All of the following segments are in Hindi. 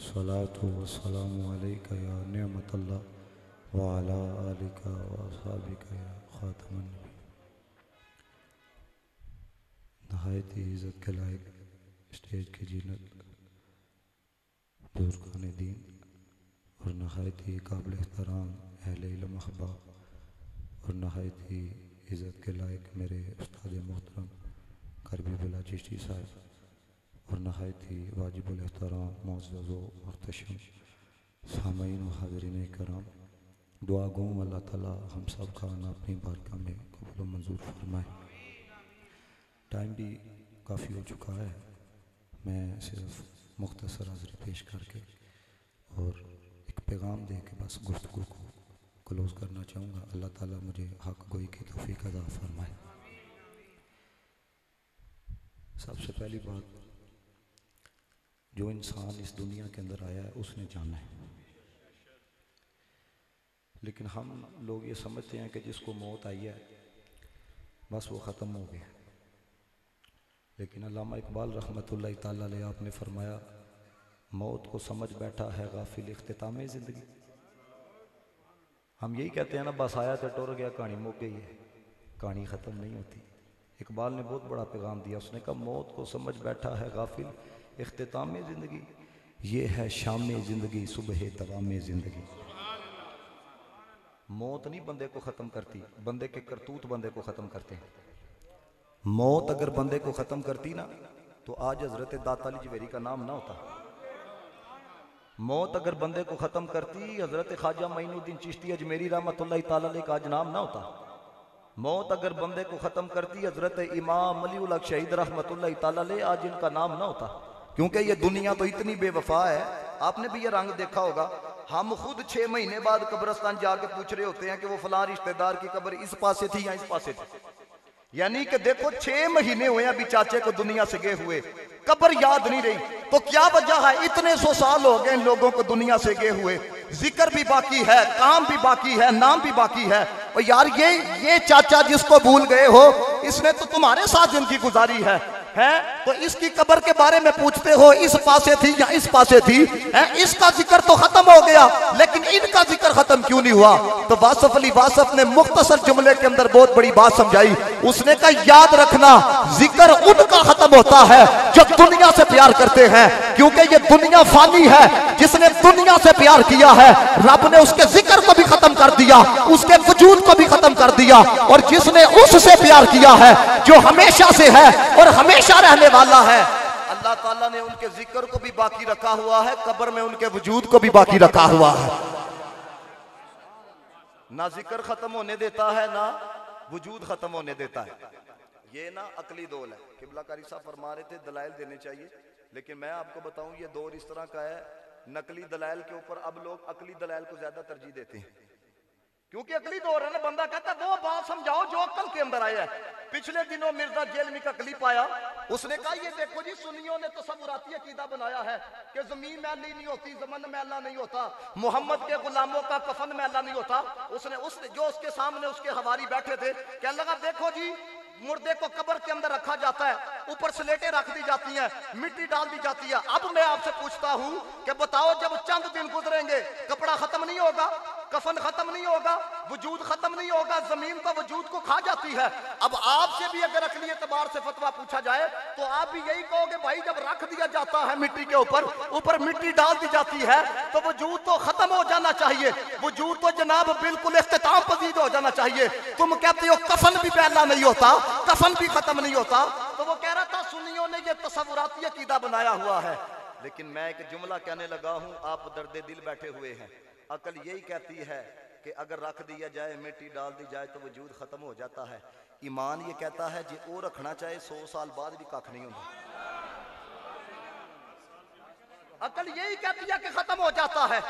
सलातु वस्सलामु अलैका या निअमतल्लाह व अला आलिका व अस्हाबिका या खातमुन नबी। नहायत ही इज़्ज़त के लायक स्टेज की जीनत बुज़ुर्गान दीन और नहायत ही काबिल एहतराम अहले इल्म अहबाब और नहायत ही इज़्ज़त के लायक मेरे उस्ताद मोहतरम करबी बिला चिश्ती साहब और नहायत ही वाजिबुल एहतराम मुअज़्ज़ज़ व मुहतशम सामईन व हाज़रीन कराम, दुआ गो अल्लाह ताला हम सब का अपनी बारगाह में कबूल व मंजूर फरमाए। टाइम भी काफ़ी हो चुका है, मैं सिर्फ मुख्तसर हाज़री पेश करके और एक पैगाम दे के बस गुफ्तगू को क्लोज़ करना चाहूँगा। अल्लाह ताला मुझे हक़ गोई की तौफ़ीक़ अता फरमाए। सबसे पहली बात, जो इंसान इस दुनिया के अंदर आया है उसने जाना है, लेकिन हम लोग ये समझते हैं कि जिसको मौत आई है बस वो ख़त्म हो गया। लेकिन अल्लामा इकबाल रहमतुल्लाह ताला अलैह आपने फरमाया, मौत को समझ बैठा है गाफिल इख्तितामे ज़िंदगी। हम यही कहते हैं ना, बस आया तो टुर गया, कहानी मुक गई है। कहानी ख़त्म नहीं होती। इकबाल ने बहुत बड़ा पैगाम दिया, उसने कहा मौत को समझ बैठा है गाफिल इख्तितामे ज़िंदगी, ये है शाम ज़िंदगी सुबह दवाम ज़िंदगी। मौत नहीं बंदे को ख़त्म करती, बंदे के करतूत बंदे को ख़त्म करते हैं। मौत अगर बंदे को ख़त्म करती ना तो आज हज़रत दाता अली जवेरी का नाम ना होता। मौत अगर बंदे को ख़त्म करती, हज़रत ख्वाजा मोइनुद्दीन चिश्ती अजमेरी रहमतुल्लाह ताला अलैह का आज नाम ना होता। मौत अगर बंदे को ख़त्म करती, हज़रत इमाम अली उल हक शहीद रहमतुल्लाह ताला अलैह आज इनका नाम ना होता। क्योंकि ये दुनिया तो इतनी बेवफा है। आपने भी ये रंग देखा होगा, हम खुद 6 महीने बाद कब्रिस्तान जाके पूछ रहे होते हैं कि वो फलां रिश्तेदार की कब्र इस पासे थी या इस पासे थी। यानी कि देखो 6 महीने हुए अभी चाचे को दुनिया से गए हुए, कब्र याद नहीं रही। तो क्या वजह है? इतने 100 साल हो गए इन लोगों को दुनिया से गए हुए, जिक्र भी बाकी है, काम भी बाकी है, नाम भी बाकी है। और यार ये चाचा जिसको भूल गए हो, इसने तो तुम्हारे साथ जिंदगी गुजारी है तो इसकी कब्र के बारे में पूछते हो इस पासे थी या इस पासे थी है? इसका जिक्र तो खत्म हो गया, लेकिन इनका जिक्र खत्म क्यों नहीं हुआ? तो वासफ अली वासफ ने मुख्तसर जुमले के अंदर बहुत बड़ी बात समझाई। उसने कहा याद रखना, जिक्र उनका खत्म होता है जो दुनिया से प्यार करते हैं, क्योंकि ये दुनिया फानी है। जिसने दुनिया से प्यार किया है, रब ने उसके जिक्र को भी खत्म कर दिया, उसके वजूद को भी खत्म कर दिया। और जिसने उससे प्यार किया है जो हमेशा से है और हमेशा रहने वाला है, अल्लाह ताला ने उनके जिक्र को भी बाकी रखा हुआ है, कब्र में उनके वजूद को भी बाकी रखा हुआ है। ना जिक्र खत्म होने देता है, ना वजूद खत्म होने देता है। ये ना अकली दौल है। किबला कारी साहब फरमा रहे थे दलाइल देने चाहिए, लेकिन मैं आपको बताऊं ये दौर इस तरह का है, नकली दलाइल के ऊपर अब लोग अकली दलाइल को ज्यादा तरजीह देते हैं। क्योंकि अकली दौर है ना, बंदा कहता है वो बात समझाओ जो अक्ल के अंदर आया है। पिछले दिनों मिर्जा जेलमी का क्लिप आया, उसने कहा ये देखो जी, सुन्नियों ने तसव्वुराती अकीदा बनाया है कि जमीन मैली नहीं होती, जमन मैला नहीं होता, मोहम्मद के गुलामों का कफन मैला नहीं होता। उसने जो उसके सामने उसके हवारी बैठे थे, कहने लगा देखो जी, मुर्दे को कब्र के अंदर रखा जाता है, ऊपर स्लेटें रख दी जाती हैं, मिट्टी डाल दी जाती है। अब मैं आपसे पूछता हूं कि बताओ, जब चंद दिन गुजरेंगे कपड़ा खत्म नहीं होगा, कफन खत्म नहीं होगा, वजूद खत्म नहीं होगा, जमीन तो वजूद को खा जाती है। अब आपसे भी अगर अकली एतबार से फतवा पूछा जाए तो आप भी यही कहोगे भाई, जब रख दिया जाता है मिट्टी के ऊपर मिट्टी डाल दी जाती है तो वजूद तो खत्म हो जाना चाहिए, वजूद तो जनाब बिल्कुल इख्तिताम पजीद हो जाना चाहिए। तुम कहते हो कफन भी पहला नहीं होता, कफन भी खत्म नहीं होता। तो वो कह रहा था सुन्नियों ने ये तसव्वुराती अकीदा बनाया हुआ है। लेकिन मैं एक जुमला कहने लगा हूं, आप दर्दे दिल बैठे हुए हैं। अकल यही कहती है कि अगर रख दिया जाए, मिट्टी डाल दी जाए तो वजूद खत्म हो जाता है। ईमान ये कहता है जे वो रखना चाहे 100 साल बाद भी कख नहीं होता। अकल यही कहती है कि खत्म हो जाता है।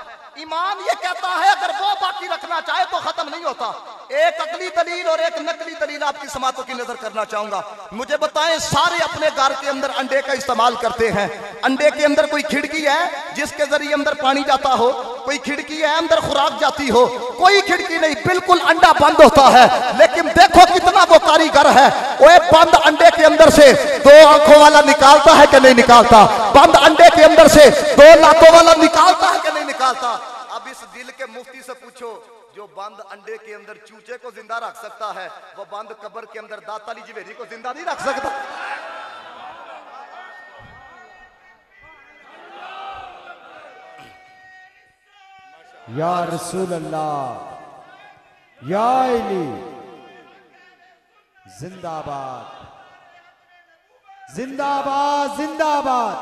ईमान ये कहता है अगर वो बाकी रखना चाहे तो खत्म नहीं होता। एक अकली दलील और एक नकली दलील आपकी समातों की नजर करना चाहूंगा। मुझे बताएं, सारे अपने घर के अंदर अंडे का इस्तेमाल करते हैं, अंडे के अंदर कोई खिड़की है जिसके जरिए अंदर पानी जाता हो, कोई खिड़की है अंदर खुराक जाती हो, कोई खिड़की नहीं, बिल्कुल अंडा बंद होता है। लेकिन देखो कितना वो कारीगर है, वो बंद अंडे के अंदर से दो आंखों वाला निकालता है कि नहीं निकालता, बंद अंडे के अंदर से दो लातों वाला निकालता है कि नहीं निकालता। अब इस दिल के मुफ्ती से पूछो, जो बंद अंडे के अंदर चूचे को जिंदा रख सकता है, वो बंद कब्र के अंदर दाताली जवेरी को जिंदा नहीं रख सकता। या रसूल अल्लाह, या अली, जिंदाबाद जिंदाबाद जिंदाबाद।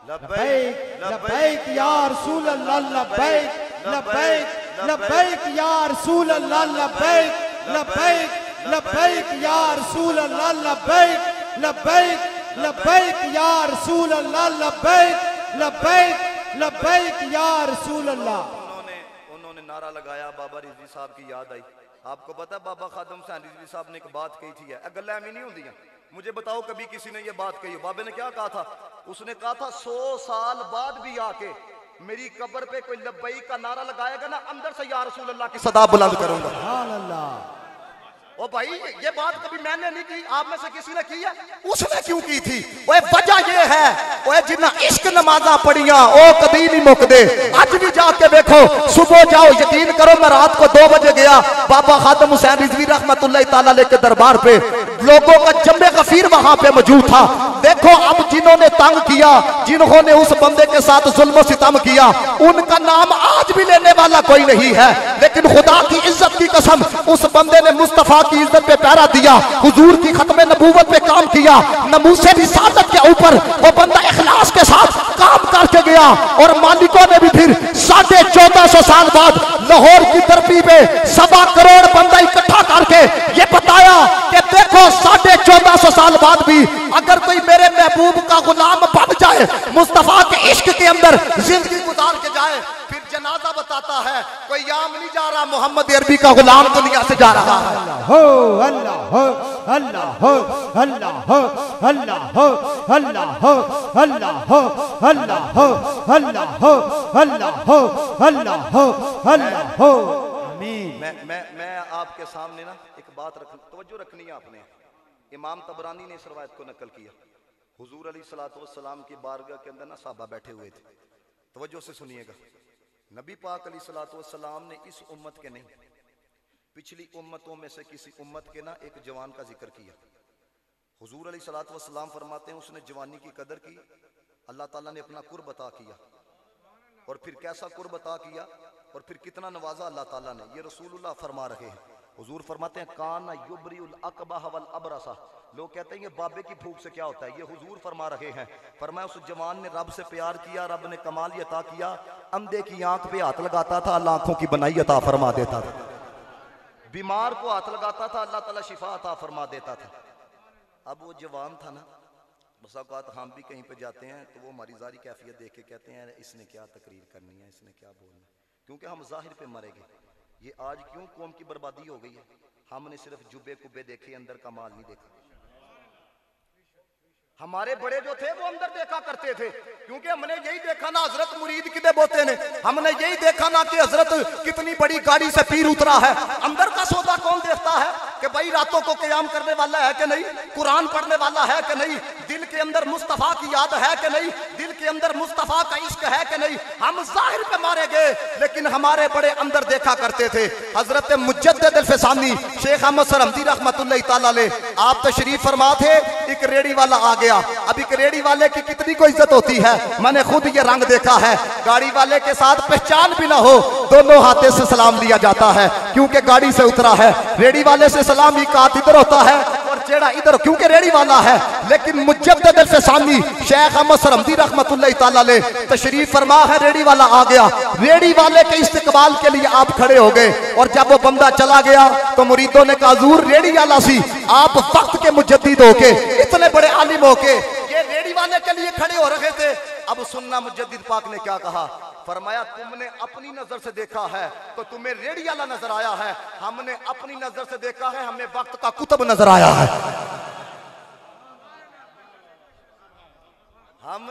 लब्बैक लब्बैक या रसूल अल्लाह, लब्बैक लब्बैक लब्बैक या रसूल अल्लाह, लब्बैक लब्बैक लब्बैक या रसूल अल्लाह, लब्बैक लब्बैक लब्बैक या रसूल अल्लाह, लब्बैक लब्बैक लब्बैक या रसूल अल्लाह। उन्होंने नारा लगाया, बाबा रिजवी साहब की याद आई। आपको पता है बाबा खादम हुसैन रिजवी साहब ने एक बात कही थी, गल्ला में नहीं होती। मुझे बताओ कभी किसी ने ये बात कही? बाबे ने क्या कहा था? उसने कहा था 100 साल बाद भी आके मेरी कब्र पे कोई लब्बई का नारा लगाएगा ना, अंदर से या रसूल अल्लाह की सदा बुलंद करूंगा। सुभान अल्लाह। ओ भाई ये बात कभी मैंने नहीं की, आप में से किसी ने की है? उसने क्यों की थी? वो वजह ये है, वो जिन्ना इश्क नमाजा पढ़िया ओ कभी नहीं मुकदे। आज भी जाके देखो, सुबह जाओ, यकीन करो मैं रात को 2 बजे गया बाबा खादम हुसैन रिजवी रहमतुल्लाह ताला के दरबार पे, लोगों का जम्मे गफीर वहां पे मौजूद था। देखो अब जिन्होंने तंग किया, जिन्होंने उस बंदे के साथ जुल्म सितम किया, उनका नाम आज भी लेने वाला कोई नहीं है। लेकिन खुदा की इज्जत की कसम, उस बंदे ने मुस्तफा की इज्जत पे पहरा दिया, हुजूर की खत्मे नबूवत पे काम किया, नमूसे रिसालत के ऊपर वो बंदा इखलास के साथ काम करके गया। और मालिकों ने भी फिर 1450 साल बाद लाहौर की धरती पे 1.25 करोड़ बंदा इकट्ठा करके ये बताया कि देखो 1450 साल बाद भी अगर कोई मेरे महबूब का गुलाम बन जाए, मुस्तफा के इश्क के अंदर जिंदगी गुजार के जाए, फिर जनाजा बताता है कोई याम नहीं जा रहा, मोहम्मद अरबी का गुलाम दुनिया से जा रहा है। हो अल्लाह हो अल्लाह हो अल्लाह हो अल्लाह हो अल्लाह हो अल्लाह हो अल्लाह हो अल्लाह हो अल्लाह हो अल्लाह हो अल्लाह हो। आमीन। मैं आपके सामने ना एक बात तवज्जो रखनी है आपने। इमाम तबरानी ने इस रवायत को नकल किया। हुजूर अलैहिस्सलातु वस्सलाम की बारगाह के अंदर ना साहबा बैठे हुए थे, तवज्जो से सुनिएगा। नबी पाक अलैहिस्सलातु वस्सलाम ने इस उम्मत के नहीं, पिछली उम्मतों में से किसी उम्मत के ना एक जवान का जिक्र किया। हुजूर अलैहिस्सलातु वस्सलाम फरमाते हैं उसने जवानी की कदर की, अल्लाह ताला ने अपना कुर्ब अता किया। और फिर कैसा कुर्ब अता किया और फिर कितना नवाजा अल्लाह ताला ने, ये रसूलुल्लाह फरमा रहे हैं। हुजूर फरमाते हैं काना युबरिउल अकबह वल अबरसा। लोग कहते हैं ये बाबे की भूख से क्या होता है, ये हुजूर फरमा रहे हैं। फरमाया उस जवान ने रब से प्यार किया, रब ने कमाल अता किया, अंधे की आंख पे हाथ लगाता था, अल्लाह आंखों की बनाई अता फरमा देता था, बीमार को हाथ लगाता था, अल्लाह ताला शिफा अता फरमा देता था। अब वो जवान था ना, बस औकात हम भी कहीं पे जाते हैं तो वो हमारी जारी कैफियत देख के कहते हैं इसने क्या तकरीर करनी है, इसने क्या बोलना है, क्योंकि हम जाहिर पे मरेंगे। ये आज क्यों कौम की बर्बादी हो गई है, हमने सिर्फ जुबे कुबे देखे, अंदर का माल नहीं देखा। हमारे बड़े जो थे वो अंदर देखा करते थे, क्योंकि हमने यही देखा ना हजरत मुरीद किदे बोते ने, हमने यही देखा ना कि हजरत कितनी बड़ी गाड़ी से पीर उतरा है। अंदर का सौदा कौन देखता है कि भाई रातों को क़याम करने वाला है कि नहीं, कुरान पढ़ने वाला है कि नहीं, दिल के अंदर मुस्तफा की याद है कि नहीं, दिल के अंदर मुस्तफा का इश्क है कि नहीं। हम जाहिर पे मारे गए, लेकिन हमारे बड़े अंदर देखा करते थे। हजरत मुजद्दिद अल-फ़सानी शेख अहमद सरहमदी रहमतुल्लाह ताला अलैह आप तशरीफ फरमा थे, एक रेडी वाला आ गया। अब एक रेडी वाले की कितनी को इज्जत होती है, मैंने खुद ये रंग देखा है। गाड़ी वाले के साथ पहचान भी ना हो, दोनों हाथे से सलाम लिया जाता है, क्योंकि गाड़ी से उतरा है। रेडी वाले से सलाम ही कात इधर होता है और चेहरा इधर, क्योंकि रेडी वाला है। लेकिन मुजद्दिद अल-फ़सानी शेख अहमद सरहमदी रहमतुल्लाह ताला अलैह तशरीफ फरमा है, रेडी वाला आ गया, रेडी वाले के इस्तकबाल के लिए आप खड़े हो गए। और जब वो बंदा चला गया तो मुरीदों ने कहा हुजूर रेडी वाला सी, आप वक्त के मुजद्दिद होके, इतने बड़े आलिम होके ये रेडी वाले के लिए खड़े हो रहे थे। अब सुनना मुजद्दिद पाक ने क्या कहा, फरमाया तुमने अपनी नजर से देखा है तो तुम्हें रेडी वाला नजर आया है, हमने अपनी नजर से देखा है, हमें वक्त का कुतुब नजर आया है। हम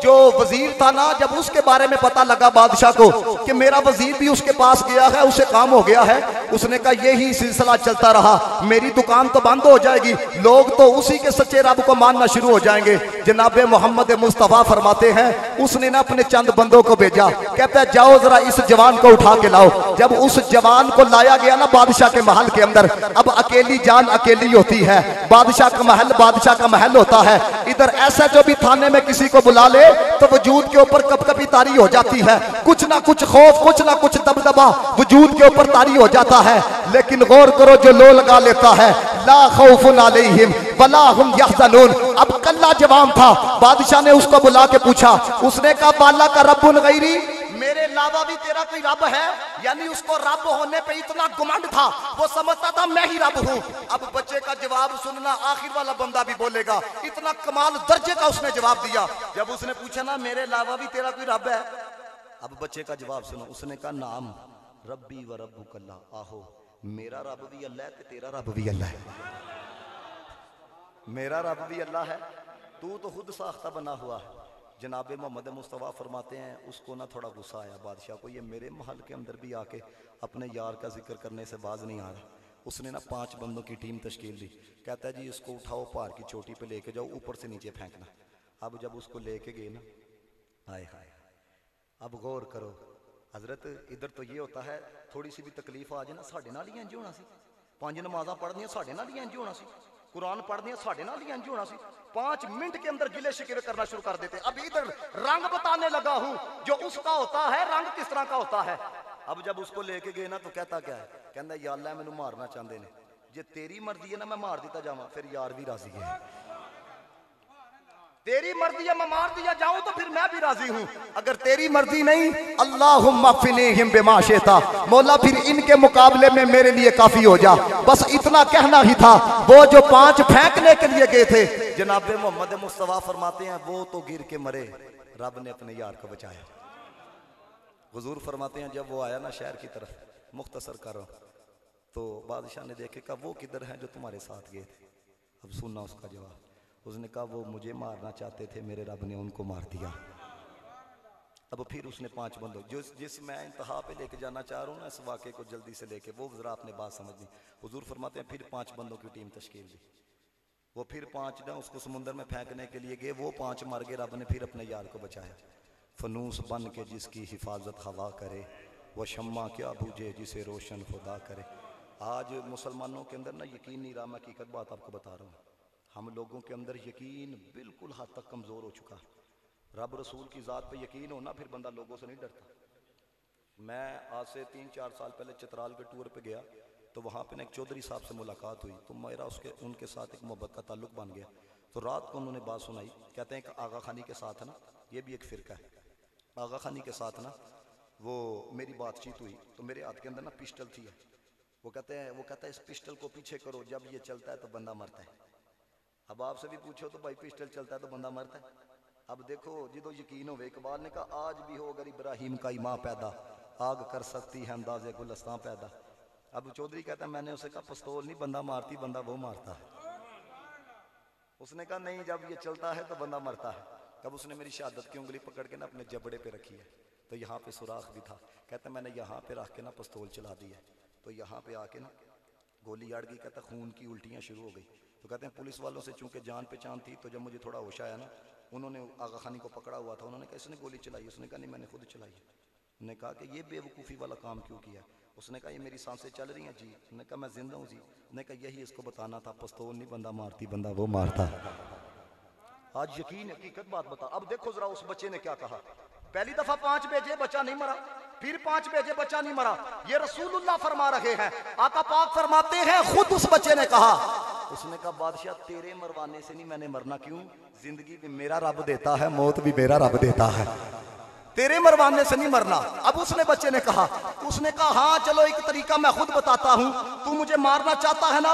जो वजीर था ना, जब उसके बारे में पता लगा बादशाह को कि मेरा वजीर भी उसके पास गया है, उसे काम हो गया है, उसने कहा यही सिलसिला चलता रहा मेरी दुकान तो बंद हो जाएगी, लोग तो उसी के सच्चे रब को मानना शुरू हो जाएंगे। जनाब मोहम्मद मुस्तफ़ा फरमाते हैं उसने ना अपने चंद बंदों को भेजा, कहता है जाओ जरा इस जवान को उठा के लाओ। जब उस जवान को लाया गया ना बादशाह के महल के अंदर, अब अकेली जान अकेली होती है, बादशाह का महल होता है। इधर ऐसा जो भी थाने में किसी को बुला ले तो वजूद के ऊपर कपकपी तारी हो जाती है, कुछ ना कुछ खौफ, कुछ ना कुछ दबदबा वजूद के ऊपर तारी हो जाता है। लेकिन गौर करो जो लो लगा लेता है, ला खौफुन अलैहिम वला हुम यहज़नून। अब कल्ला जवान था, बादशाह ने उसको बुला के पूछा, उसने कहा बाला का रब्बुन गैरी, मेरे अलावा भी तेरा कोई रब है? यानी उसको रब होने पे इतना गुमंड था, वो समझता था मैं ही रब हूं। अब बच्चे का जवाब सुनना, आखिर वाला बंदा भी बोलेगा, इतना कमाल दर्जे का उसने जवाब दिया। जब उसने पूछा ना मेरे अलावा भी तेरा कोई रब है, अब बच्चे का जवाब सुनो, उसने कहा नाम रब्बी व रब्बुकल्लाह, आहो मेरा रब भी अल्लाह है, तेरा रब भी अल्लाह है। मेरा रब भी अल्लाह है, तू तो खुद साख्ता बना हुआ है। जनाब मोहम्मद मुस्तफ़ा फरमाते हैं उसको ना थोड़ा गुस्सा आया बादशाह को, ये मेरे महल के अंदर भी आके अपने यार का जिक्र करने से बाज नहीं आ रहा। उसने ना 5 बंदों की टीम तश्कील दी, कहता है जी इसको उठाओ पहाड़ की चोटी पे लेके जाओ, ऊपर से नीचे फेंकना। अब जब उसको लेके गए ना, हाय हाय, अब गौर करो हजरत, इधर तो ये होता है थोड़ी सी भी तकलीफ आ जाए ना साढ़े नाल ही इंज होना सी, 5 नमाज़ां पढ़नियां साढ़े नाल ही इंज होना सी, कुरान पढ़नियां साढ़े नाल ही इंज होना सी, 5 मिनट के अंदर गिले शिकवे करना शुरू कर देते। अब इधर रंग बताने लगा हूं जो उसका होता है, रंग किस तरह का होता है। अब जब उसको लेके गए ना तो कहता क्या है, कहता या अल्लाह मैनू मारना चाहते ने, जे तेरी मर्जी है ना मैं मार दिता जावां, फिर यार भी राजी है। तेरी मर्जी है मैं मार दिया जाऊं तो फिर मैं भी राजी हूं, अगर तेरी मर्जी नहीं अल्लाहुम्मा फ़िनीहिम बिमा शिता, मौला फिर इनके मुकाबले में मेरे लिए काफी हो जा। बस इतना कहना ही था। वो जो 5 फेंकने के लिए गए थे, जनाब मोहम्मद मुस्तफ़ा फरमाते हैं वो तो गिर के मरे, रब ने अपने यार को बचाया। हुजूर फरमाते हैं जब वो आया ना शहर की तरफ, मुख्तसर कर रहा हूं, तो बादशाह ने देखे कहा वो किधर हैं जो तुम्हारे साथ गए थे। अब सुनना उसका जवाब, उसने कहा वो मुझे मारना चाहते थे, मेरे रब ने उनको मार दिया। अब फिर उसने 5 बंदों, जिस मैं इंतहा पे लेके जाना चाह रहा हूँ ना इस वाक़े को जल्दी से लेके, वो जरा आपने बात समझनी। हुजूर फरमाते हैं फिर 5 बंदों की टीम तश्कील दी, वो फिर 5 ना उसको समुंदर में फेंकने के लिए गए, वो 5 मर गए, रब ने फिर अपने यार को बचाया। फनूस बन के जिसकी हिफाजत हवा करे, वह शम्मा क्या बूझे जिसे रोशन खुदा करे। आज मुसलमानों के अंदर ना यकीन नहीं रहा, मैं हकीकत बात आपको बता रहा हूँ, हम लोगों के अंदर यकीन बिल्कुल हद तक कमज़ोर हो चुका है। रब रसूल की ज़ात पे यकीन हो ना, फिर बंदा लोगों से नहीं डरता। मैं आज से 3-4 साल पहले चित्राल के टूर पे गया, तो वहाँ पे ना एक चौधरी साहब से मुलाकात हुई, तो मेरा उनके साथ एक मोहब्बत का ताल्लुक बन गया। तो रात को उन्होंने बात सुनाई, कहते हैं कि आगा खानी के साथ है ना, ये भी एक फ़िरका है, आगा खानी के साथ ना वो मेरी बातचीत हुई, तो मेरे हाथ के अंदर ना पिस्टल थी। वो कहता है इस पिस्टल को पीछे करो, जब ये चलता है तो बंदा मरता है। अब आपसे भी पूछो तो भाई पिस्टल चलता है तो बंदा मरता है। अब देखो जिदो यकीन हो, इकबाल ने कहा आज भी हो अगर इब्राहिम का ईमान पैदा, आग कर सकती है अंदाजे गुलस्तां पैदा। अब चौधरी कहता है मैंने उसे कहा पिस्तौल नहीं बंदा मारती, बंदा वो मारता है। उसने कहा नहीं जब ये चलता है तो बंदा मरता है। तब उसने मेरी शहादत की उंगली पकड़ के ना अपने जबड़े पे रखी है, तो यहाँ पे सुराख भी था। कहता मैंने यहाँ पे रख के ना पिस्तौल चला दी है, तो यहाँ पे आके ना गोली अड़ गई। कहता खून की उल्टियाँ शुरू हो गई। तो कहते हैं पुलिस वालों से चूंकि जान पहचान थी, तो जब मुझे थोड़ा होश आया ना, उन्होंने आगा खानी को पकड़ा हुआ था, उन्होंने कहा इसने गोली चलाई? उसने कहा नहीं मैंने खुद चलाई है। उन्होंने कहा कि ये बेवकूफ़ी वाला काम क्यों किया? उसने कहा ये मेरी सांसें चल रही हैं जी। उन्होंने कहा मैं जिंदा हूँ जी। उन्होंने कहा यही इसको बताना था, पिस्तौल नहीं बंदा मारती, बंदा वो मारता। आज यकीन हकीकत बात बता। अब देखो जरा उस बच्चे ने क्या कहा। पहली दफा 5 भेजे बच्चा नहीं मरा, फिर 5 भेजे बच्चा नहीं मरा। ये रसूलुल्लाह फरमा रहे हैं, आका पाक फरमाते हैं खुद उस बच्चे ने कहा, उसने कहा बादशाह तेरे मरवाने से नहीं मैंने मरना, क्यों? जिंदगी भी मेरा रब देता है, मौत भी मेरा रब देता है, तेरे मरवाने से नहीं मरना। अब उसने बच्चे ने कहा, उसने कहा हाँ चलो एक तरीका मैं खुद बताता हूं, तू मुझे मारना चाहता है ना,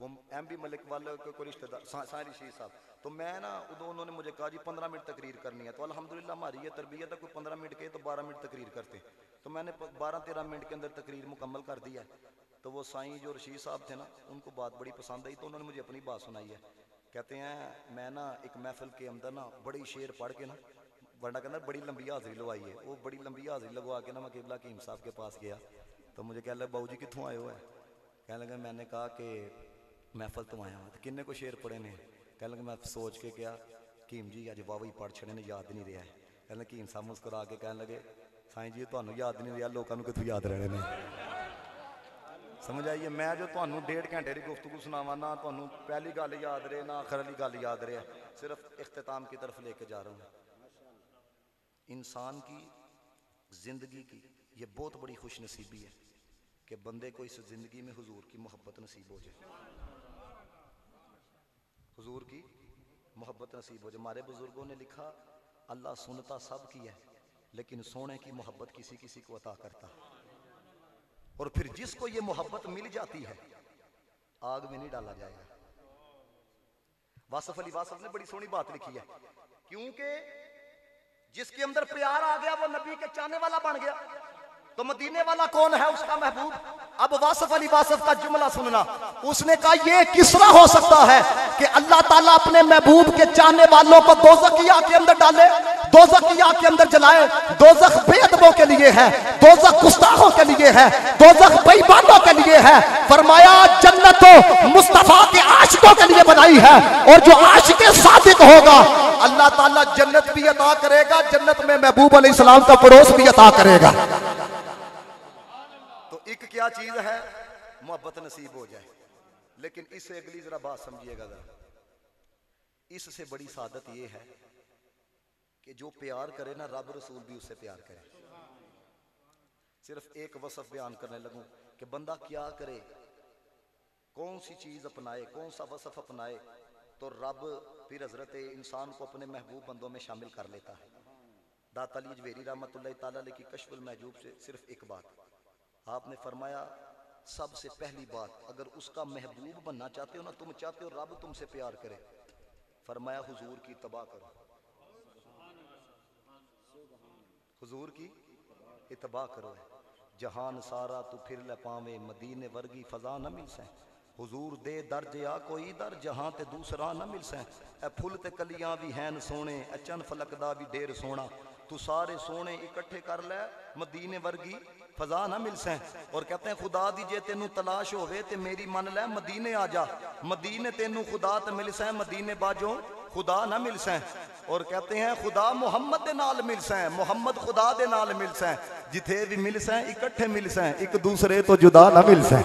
वो MB मलिक वाले को रिश्तेदार सारी शीर साहब। तो मैं ना उन्होंने मुझे कहा जी 15 मिनट तकरीर करनी है। तो अल्हम्दुलिल्लाह हमारी ये तरबियत है, कोई 15 मिनट के तो 12 मिनट तकरीर करते। तो मैंने 12-13 मिनट के अंदर तकरीर मुकम्मल कर दिया। तो वो साईं जो रशीद साहब थे ना, उनको बात बड़ी पसंद आई। तो उन्होंने मुझे अपनी बात सुनाई है। कहते हैं मैं ना एक महफिल के अंदर ना बड़ी शेर पढ़ के ना, वरना कहना बड़ी लंबी हाजिरी लगवाई है। वो बड़ी लंबी हाजिरी लगवा के ना मैं किबला कीम साहब के पास गया। तो मुझे कह लगा बाबू जी कितों आए हो है? कहने लगा मैंने कहा कि महफल तो आया हूँ। तो किन्ने को शेर पढ़े ने? कहने लगे मैं सोच के क्या कीम जी अज वाह ही पढ़ छड़े ने, याद नहीं रहा है। कहने कीम साहब मुस्कुरा के कहने लगे साईं जी तुहानू याद नहीं रहा, लोगों को कितों याद रहने ने। समझ आइए, मैं जो तुहानू 1.5 घंटे की गुफ्तगू सुनावा ना, तुहानू पहली गल याद रहे ना आखिर वाली गल याद रहे, सिर्फ इख्तिताम की तरफ लेके जा रहा हूँ। इंसान की जिंदगी की ये बहुत बड़ी खुश नसीबी है कि बंदे को इस जिंदगी में हुजूर की मोहब्बत नसीब हो जाए, हुजूर की मोहब्बत नसीब हो जाए। हमारे बुजुर्गों ने लिखा अल्लाह सुनता सब की है, लेकिन सोने की मोहब्बत किसी किसी को अता करता। और फिर जिसको ये मोहब्बत मिल जाती है आग में नहीं डाला जाएगा। वासफ अली वासफ ने बड़ी सोहनी बात लिखी है, क्योंकि जिसके अंदर प्यार आ गया वो नबी के चाहने वाला बन गया। तो मदीने वाला कौन है? उसका महबूब। अब वासफ अली वासफ का जुमला सुनना। उसने कहा ये किस तरह हो सकता है कि अल्लाह ताला अपने महबूब के चाहने वालों को दोज़ख की आग के अंदर डाले, दोज़ख की आग के अंदर जलाए। दोज़ख बेअदबों के लिए है, दोज़ख गुस्ताखों के लिए है, दोज़ख बेईमानों के लिए है। फरमाया जन्नत तो मुस्तफा के आशिकों के लिए बनाई है, और जो आशिक सादिक होगा अल्लाह ताला जन्नत भी अता करेगा, जन्नत में महबूब अलैहिस्सलाम का पड़ोस भी अता करेगा। तो एक क्या चीज है? मोहब्बत नसीब हो जाए। लेकिन इससे अगली जरा बात समझिएगा जरा, इससे बड़ी सादत यह है कि जो प्यार करे ना रब रसूल भी उससे प्यार करे। सिर्फ एक वसफ बयान करने लगूं कि बंदा क्या करे, कौन सी चीज अपनाए, कौन सा वसफ अपनाए, तो रब फिर हजरत इंसान को अपने महबूब बंदों में शामिल कर लेता है। दाता अली जवेरी रहमतुल्लाह तआला अलैह की कश्फुल महजूब से सिर्फ एक बात आपने फरमाया, सबसे पहली बात, अगर उसका महबूब बनना चाहते हो ना, तुम चाहते हो रब तुमसे प्यार करे, फरमाया हुजूर की इत्तबा करो, हुजूर की इत्तबा करो। जहान सारा तू फिर ल पावे, मदीने वर्गी फजा न मिल सै, हुजूर दे दर्ज आ कोई दर, जहां ते दूसरा न मिल सै। ए फुल ते कलियां भी हैन सोने, ए चन फलक दा भी ढेर सोना, तू सारे सोने इकट्ठे कर लै, मदीने वर्गी फजा ना मिल सै। और कहते हैं खुदा दी जे तेनू तलाश होवे ते मेरी मन लै, मदीने आ जा, मदीने तेनू खुदा ते मिल सै, मदीने बाजो खुदा ना मिल सै। और कहते हैं खुदा मुहम्मद दे नाल मिल सै, मुहम्मद खुदा दे नाल मिल सै, जिथे भी मिल सै इकट्ठे मिल सै, एक दूसरे तो जुदा ना मिल सै।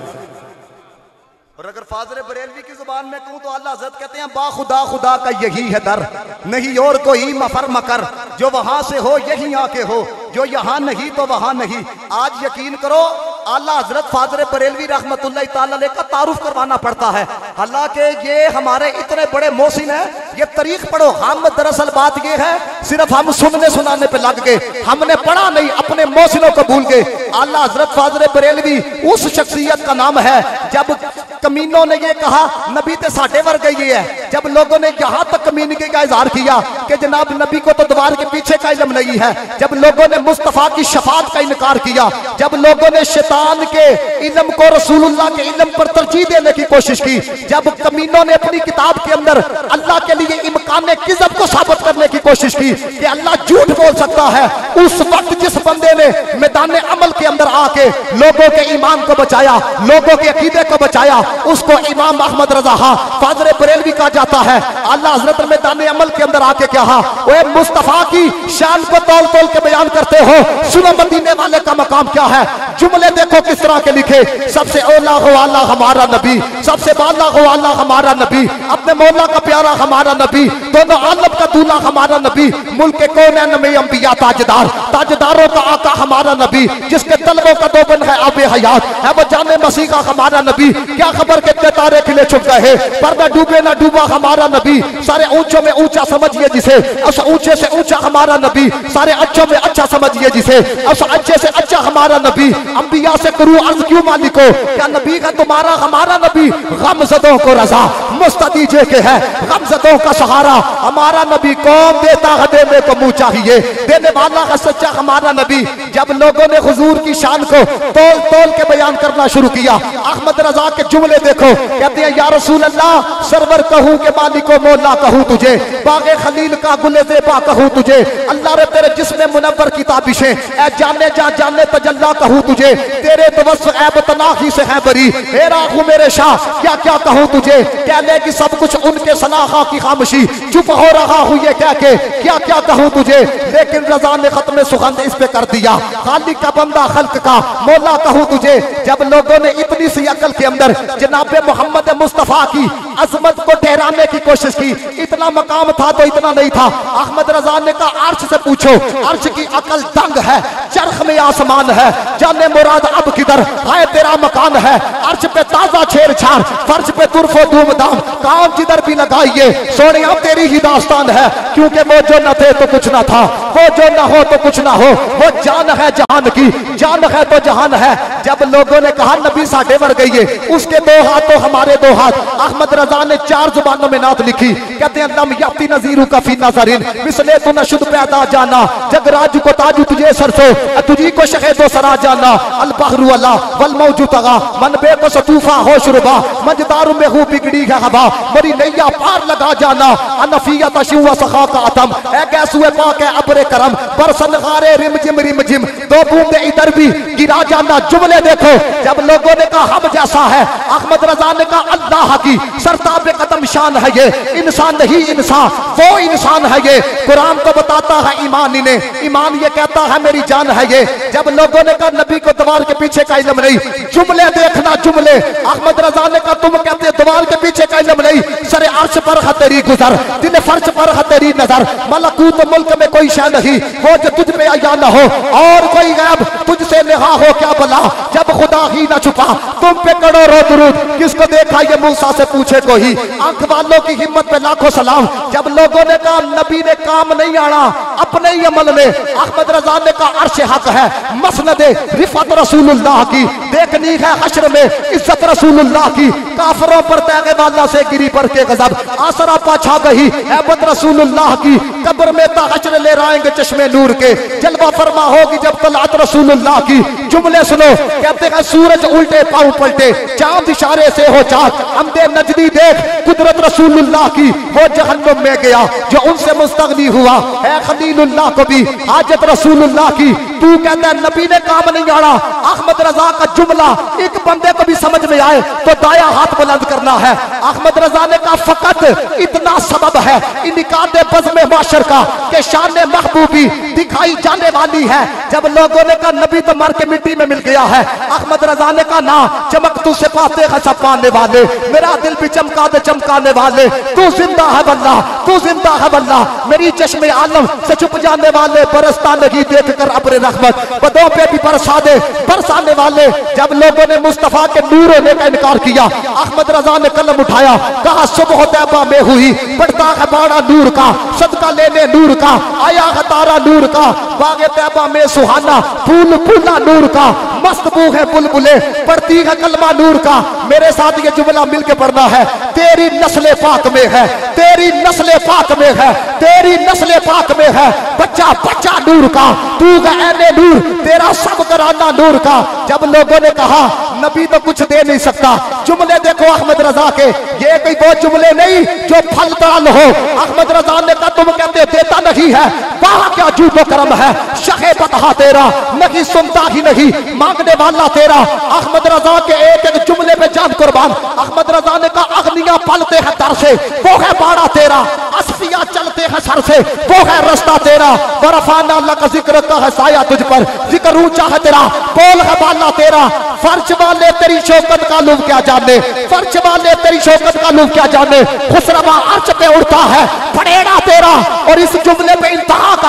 और अगर फाजर बरेलवी की जुबान में कहूं तो अल्लाह हज़रत कहते हैं बा खुदा खुदा का यही है दर, नहीं और कोई मफर मकर, जो वहां से हो यही आके हो, जो यहाँ नहीं तो वहां नहीं। आज यकीन करो आला हजरत फाजर बरेलवी रहमतुल्लाह तआला अलैह का तारुफ करवाना पड़ता है, हालांकि ये हमारे इतने बड़े मोहसिन हैं। ये तारीख पढ़ो, हम दरअसल बात ये है सिर्फ हम सुनने सुनाने पे लग गए, हमने पढ़ा नहीं, अपने मोहसिनों को भूल गए। आला हजरत फाजर बरेलवी उस शख्सियत का नाम है, जब कमीनों ने ये कहा नबी ते साढ़े वर्गे ये है, जब लोगों ने यहाँ तक कमीनगी का इजहार किया कि जनाब नबी को तो द्वार के पीछे का इल्म नहीं है, जब लोगों ने मुस्तफा की शफात का इनकार किया, जब लोगों ने शैतान के इल्म को रसूलुल्लाह के इल्म पर तरजीह देने की कोशिश की, जब कमीनों ने अपनी किताब के अंदर अल्लाह के लिए इम्कान किज़ब को साबित करने की कोशिश की कि अल्लाह झूठ बोल सकता है, उस वक्त जिस बंदे ने मैदान अमल के अंदर आके लोगों के ईमान को बचाया, लोगों के अकीदे को बचाया, उसको इमाम अहमद रजा फाजर बरेलवी कहा जाता है। अल्लाह हजरत मैदान अमल के अंदर आके कहा, ओए मुस्तफा की शान को तौल तौल के बयान करते हो, सुनो मदीने वाले का मकाम क्या है। जुमले देखो किस तरह के लिखे, सबसे औला हो अल्लाह हमारा नबी, सबसे बाला हो अल्लाह हमारा नबी, अपने मौला का प्यारा हमारा नबी, दोनों आलम का दूल्हा हमारा नबी, मुल्क कौनैन में अंबिया ताजदार, ताजदारों का आका हमारा नबी, जिसके तलबों का दोबन है आबे हयात है वो जाने मसीह का हमारा नबी। क्या खबर कितने तारे खिले छुप गए, पर न डूबे न डूबा हमारा नबी। सारे ऊंचों में ऊंचा समझिए जिसे, उस ऊंचे से ऊंचा हमारा नबी। सारे अच्छों में अच्छा समझिए जिसे, उस अच्छे से अच्छा हमारा नबी। अंबिया से करूं अर्ज क्यों मालिको, क्या नबी का तुम्हारा हमारा नबी। गमज़दों को रजा मुस्तदीजे के है, गमज़दों का सहारा हमारा नबी। कौन देता है देने को मुंह चाहिए, देने वाला है सच्चा हमारा नबी। जब लोगों ने हुजूर की शान को तोल तोल के बयान करना शुरू किया, अहमद रजा के जुमले देखो। कहते हैं या रसूल अल्लाह सरवर कहूं के मालिको मौला कहूं तुझे, बागे खलील का गुले ज़ेबा कहूं तुझे। अल्लाह रे तेरे जिस्म मुनव्वर की ताबिशें, ऐ जाने जा जाने तजल्ला कहूं तुझे। तेरे तवस्सु ऐब तनाही से है बरी, हे राहू मेरे शाह क्या क्या कहूं तुझे। कहने की सब कुछ उनके सनाखा की खामोशी, चुप हो रहा हूं ये कह के क्या क्या कहूं तुझे। लेकिन रजा ने खत्म सुगंध इस पे कर दिया, खालिक का बंदा खल्क का मौला कहूं तुझे। जब लोगों ने इतनी सी अकल के अंदर जनाबे मोहम्मद मुस्तफा की अजमत को ठहराने की कोशिश की, इतना मकाम था तो इतना नहीं था। अहमद रजा ने कहा अर्श से पूछो, अर्श की अकल दंग है, चरख में आसमान है, जाने मुराद अब किधर है तेरा मकान है। अर्श पे ताजा छेड़छाड़, फर्श पे तुरफो धूमधाम, काम जिधर भी लगाइए सोनिया तेरी ही दास्तान है। क्योंकि वो जो न थे तो कुछ न था, वो जो न हो तो कुछ ना हो, वो जान है जहान की, जान है तो जहान है। जब लोगों ने कहा नबी साढ़े मर गई है, उसके दो हाथ तो हमारे दो हाथ। अहमद रजा ने 4 जुबानों में नात लिखी। कहते हैं लम याती नजीरू का फी नजरिन मिसले तू न शुद्ध पैदा जाना, जगराज को ताजू तुझे सरसो तुझी को शहीदो सरा जाना। अल बहरु अला वल मौजू तगा मन बे को सतूफा हो शुरुबा, मजदारू में हूँ बिगड़ी है हवा, मरी नैया पार लगा जाना। अनफिया तशुआ सखा का आतम है गैसुए पाक है अबरे करम, बरसन गारे रिम जिम दो बूंदे इधर भी गिरा जाना। जुमले देखो जब लोगों ने कहा हम जैसा है, अहमद रजा ने कहा अल्लाह की सरताब कदम शान है ये, इंसान नहीं इंसान वो इंसान है ये। कुरान तो बताता है ईमान इन्हें, ईमान ये कहता है मेरी जान है ये। जब लोगों ने कहा नबी को दीवार के पीछे का इल्म नहीं, जुमले देखना जुमले। अहमद रजा ने कहा तुम कहते दीवार के पीछे का इल्म नहीं, सरे अर्श पर है तेरी गुजर, दिल फर्श पर है तेरी नजर। मलकूत मुल्क में कोई शय नहीं वो जो तुझ पे आया न हो, और कोई गैब तुझसे नेहा हो क्या भला जब खुदा ही न छुपा। तुम पे करोड़ों दुरूद, किसको देखा ये मूसा से पूछे कोई। आंख वालों की हिम्मत पे लाखों सलाम। जब लोगों ने कहा नबी ने काम नहीं आना अपने ही अमल में, अहमद रजा ने कहा अर्श हक है, मसनदे रिफत रसूलुल्लाह की, देखनी है हश्र में इज्जत रसूलुल्लाह की। काफरों पर तैगे वाला से गिरी पर के गजब, आसरा पाछा गई हैबत रसूलुल्लाह की। कब्र में हश्र ले आएंगे चश्मे नूर के, जलवा फरमा होगी जब तलात रसूलुल्लाह की। जुमले सुनो कहते हैं सूरज उल्टे पांव पलटे, चांद इशारे से हो चाक, हमदे नजदी देख कुदरत रसूलुल्लाह की। वो जहन्नुम में गया जो उनसे मुस्तगनी हुआ है खलीलुल्लाह को भी हाजत रसूलुल्लाह की। तू कहता है नबी ने काम नहीं आना, अहमद रजा का जुमला एक बंदे को भी समझ में आए तो दाया हाथ बुलंद करना है। अहमद रजा ने कहा फकत इतना सबब है इनकादे बज़्म माशर का कि शान महबूबी दिखाई जाने वाली है। जब लोगों ने कहा नबी तो मर के मिट्टी में मिल गया है, अहमद रजा ने कहा ना, चमक तू से पाते हैं सब पाने वाले, मेरा दिल भी चमका दे चमकाने वाले। तू जिंदा है बल्ला, तू जिंदा है बल्ला, मेरी चश्मे आलम से छुप जाने वाले, बरसता नहीं देख कर अपने रहमत बदों पे भी बरसा दे बरसाने वाले। जब लोगों ने मुस्तफा के नूर होने का इनकार किया, अहमद रजा ने कलम उठाया, कहा सुबह तैबा में हुई पड़ता है बाड़ा नूर का, सदका लेने नूर का आया है तारा नूर का। बागे तैबा में सुहाना फूल फूला नूर का, मस्त बू है बुलबुले पड़ती है कलमा नूर का। मेरे साथ ये जुमला मिलके पढ़ना है, तेरी नस्ले पाक में है, तेरी नस्ले पाक में है, तेरी नस्ले पाक में है। बच्चा बच्चा नूर का, तू गए नूर, तेरा सब कराना नूर का। जब लोगों ने कहा नबी तो कुछ दे नहीं सकता, जुमले देखो अहमद रजा के, ये कोई वो जुमले नहीं जो फलदान हो। अहमद रजा ने कहा तुम कहते देता नहीं है, वाह क्या जूबो करम है, शहे बता तेरा नहीं सुनता ही नहीं, मांगने वाला तेरा। अहमद रजा के एक एक जुमले पे जान कुर्बान। अहमद रजा ने कहा अग्निया पलते हैं दर से, वो है बाड़ा तेरा, असफिया चलते हैं सर से, वो है रास्ता तेरा। बरफाना अल्लाह का जिक्र का है साया तुझ पर, जिक्र ऊंचा है तेरा, बोल है बाला तेरा। फर्श वाले तेरी शौकत का लुभ क्या जाने, फर्श वाले तेरी शौकत का लुभ क्या जाने। खुसरवा अर्श पे उड़ता है फड़ेड़ा तेरा, और इस जुमले पे इंतहा का